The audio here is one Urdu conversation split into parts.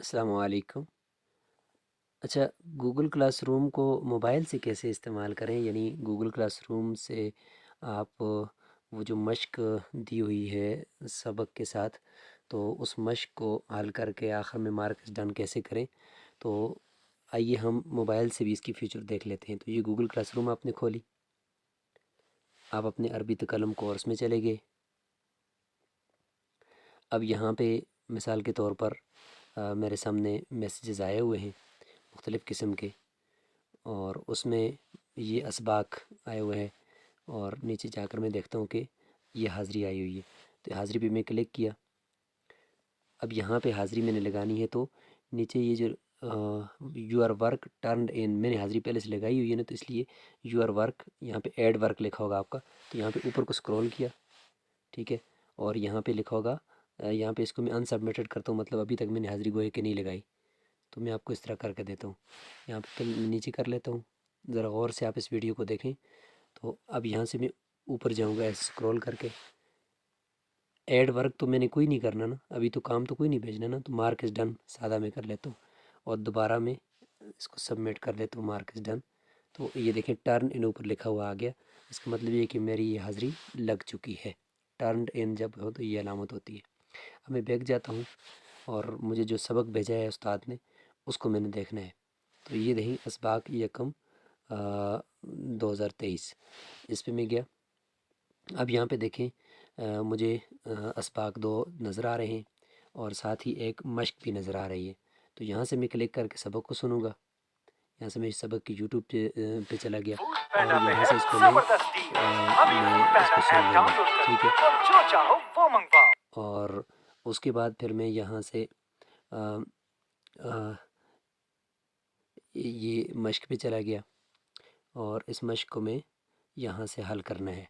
السلام علیکم۔ اچھا، گوگل کلاس روم کو موبائل سے کیسے استعمال کریں؟ یعنی گوگل کلاس روم سے آپ وہ جو مشق دی ہوئی ہے سبق کے ساتھ، تو اس مشق کو حل کر کے آخر میں مارکس ڈن کیسے کریں؟ تو آئیے ہم موبائل سے بھی اس کی فیچر دیکھ لیتے ہیں۔ تو یہ گوگل کلاس روم آپ نے کھولی، آپ اپنے عربی تکلم کورس میں چلے گئے۔ اب یہاں پہ مثال کے طور پر میرے سامنے میسیجز آئے ہوئے ہیں مختلف قسم کے، اور اس میں یہ اسباق آئے ہوئے ہیں، اور نیچے جا کر میں دیکھتا ہوں کہ یہ حاضری آئی ہوئی ہے۔ تو حاضری پہ میں کلک کیا۔ اب یہاں پہ حاضری میں نے لگانی ہے، تو نیچے یہ جو یو آر ورک ٹرنڈ ان، میں نے حاضری پہلے سے لگائی ہوئی ہے نا، تو اس لیے یو آر ورک یہاں پہ ایڈ ورک لکھا ہوگا آپ کا، تو یہاں پہ اوپر کو سکرول کیا، ٹھیک ہے، اور یہاں پہ لکھا ہوگا، یہاں پہ اس کو میں ان سبمٹڈ کرتا ہوں، مطلب ابھی تک میں نے حاضری گوئے کہ نہیں لگائی، تو میں آپ کو اس طرح کر کے دیتا ہوں۔ یہاں پہ نیچے کر لیتا ہوں، ذرا غور سے آپ اس ویڈیو کو دیکھیں۔ تو اب یہاں سے میں اوپر جاؤں گا ایسے سکرول کر کے۔ ایڈ ورک تو میں نے کوئی نہیں کرنا نا، ابھی تو کام تو کوئی نہیں بھیجنا نا، تو مارکس ڈن سادہ میں کر لیتا ہوں، اور دوبارہ میں اس کو سبمٹ کر لیتا ہوں مارکس ڈن۔ تو یہ دیکھیں ٹرن ان اوپر لکھا ہوا آ گیا، اس کا مطلب یہ ہے کہ میری یہ حاضری لگ چکی ہے۔ ٹرنڈ ان جب ہو تو یہ علامت ہوتی ہے۔ اب میں بیک جاتا ہوں، اور مجھے جو سبق بھیجا ہے استاد نے اس کو میں نے دیکھنا ہے۔ تو یہ دیکھیں اسباق یکم 2023، اس پہ میں گیا۔ اب یہاں پہ دیکھیں مجھے اسباق 2 نظر آ رہے ہیں، اور ساتھ ہی ایک مشق بھی نظر آ رہی ہے۔ تو یہاں سے میں کلک کر کے سبق کو سنوں گا۔ یہاں سے میں اس سبق کی یوٹیوب پہ چلا گیا، اور یہاں سے اس کو میں اس کو سن لوں گا، ٹھیک ہے۔ اور اس کے بعد پھر میں یہاں سے یہ مشق پہ چلا گیا، اور اس مشق کو میں یہاں سے حل کرنا ہے۔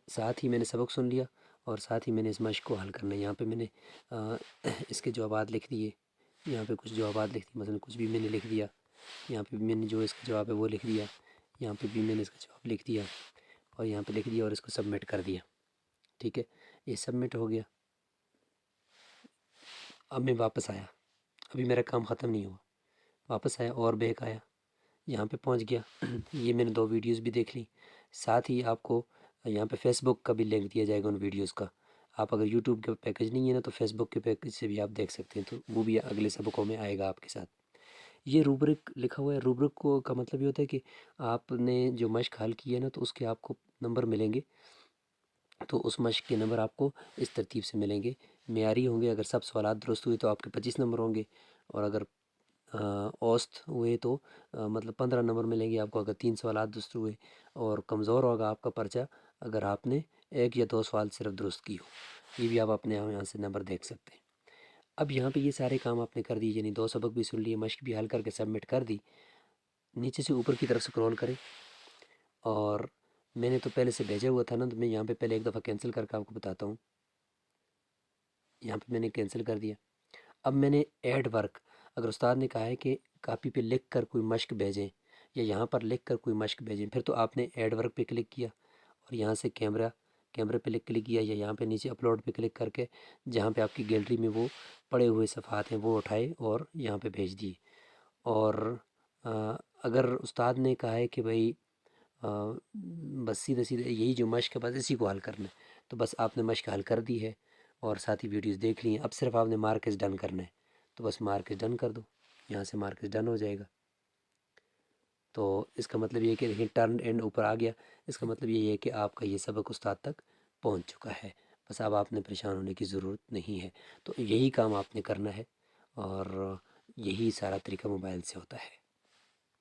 ساتھ ہی میں نے سبق سن لیا، اور ساتھ ہی میں نے اس مشق کو حل کرنا ہے۔ یہاں پہ میں نے اس کے جوابات لکھ دیے، یہاں پہ کچھ جوابات لکھ دیے، مثلا کچھ بھی میں نے لکھ دیا، یہاں پہ بھی میں نے جو اس کا جواب ہے وہ لکھ دیا، یہاں پہ بھی میں نے اس کا جواب لکھ دیا، اور یہاں پہ لکھ دیا، اور اس کو سبمٹ کر دیا، ٹھیک ہے۔ یہ سبمٹ ہو گیا۔ اب میں واپس آیا، ابھی میرا کام ختم نہیں ہوا، واپس آیا اور بیک آیا، یہاں پہ پہنچ گیا۔ یہ میں نے 2 ویڈیوز بھی دیکھ لی، ساتھ ہی آپ کو یہاں پہ فیس بک کا بھی لنک دیا جائے گا ان ویڈیوز کا۔ آپ اگر یوٹیوب کا پیکج نہیں ہے نا، تو فیس بک کے پیکج سے بھی آپ دیکھ سکتے ہیں، تو وہ بھی اگلے سبقوں میں آئے گا آپ کے ساتھ۔ یہ روبرک لکھا ہوا ہے، روبرک کو کا مطلب یہ ہوتا ہے کہ آپ نے جو مشق حل کی ہے نا، تو اس کے آپ کو نمبر ملیں گے، تو اس مشق کے نمبر آپ کو اس ترتیب سے ملیں گے، معیاری ہوں گے۔ اگر سب سوالات درست ہوئے تو آپ کے 25 نمبر ہوں گے، اور اگر اوسط ہوئے تو مطلب 15 نمبر ملیں گے آپ کو اگر 3 سوالات درست ہوئے، اور کمزور ہوگا آپ کا پرچہ اگر آپ نے 1 یا 2 سوال صرف درست کی ہو۔ یہ بھی آپ اپنے یہاں سے نمبر دیکھ سکتے ہیں۔ اب یہاں پہ یہ سارے کام آپ نے کر دی، یعنی 2 سبق بھی سن لیے، مشق بھی حل کر کے سبمٹ کر دی۔ نیچے سے اوپر کی طرف سکرول کریں، اور میں نے تو پہلے سے بھیجا ہوا تھا نا، تو میں یہاں پہ پہلے ایک دفعہ کینسل کر کے آپ کو بتاتا ہوں۔ یہاں پہ میں نے کینسل کر دیا۔ اب میں نے ایڈ ورک، اگر استاد نے کہا ہے کہ کاپی پہ لکھ کر کوئی مشق بھیجیں، یا یہاں پر لکھ کر کوئی مشق بھیجیں، پھر تو آپ نے ایڈ ورک پہ کلک کیا، اور یہاں سے کیمرے پہ کلک کیا، یا یہاں پہ نیچے اپلوڈ پہ کلک کر کے جہاں پہ آپ کی گیلری میں وہ پڑے ہوئے صفحات ہیں وہ اٹھائے اور یہاں پہ بھیج دیے۔ اور اگر استاد نے کہا ہے کہ بھائی بس سیدھے یہی جو مشق ہے بس اسی کو حل کرنا ہے، تو بس آپ نے مشق حل کر دی ہے، اور ساتھ ہی ویڈیوز دیکھ لی ہیں۔ اب صرف آپ نے مارکس ڈن کرنا ہے، تو بس مارکس ڈن کر دو، یہاں سے مارکس ڈن ہو جائے گا۔ تو اس کا مطلب یہ ہے کہ دیکھیں ٹرن اینڈ اوپر آ گیا، اس کا مطلب یہ ہے کہ آپ کا یہ سبق استاد تک پہنچ چکا ہے، بس اب آپ نے پریشان ہونے کی ضرورت نہیں ہے۔ تو یہی کام آپ نے کرنا ہے، اور یہی سارا طریقہ موبائل سے ہوتا ہے۔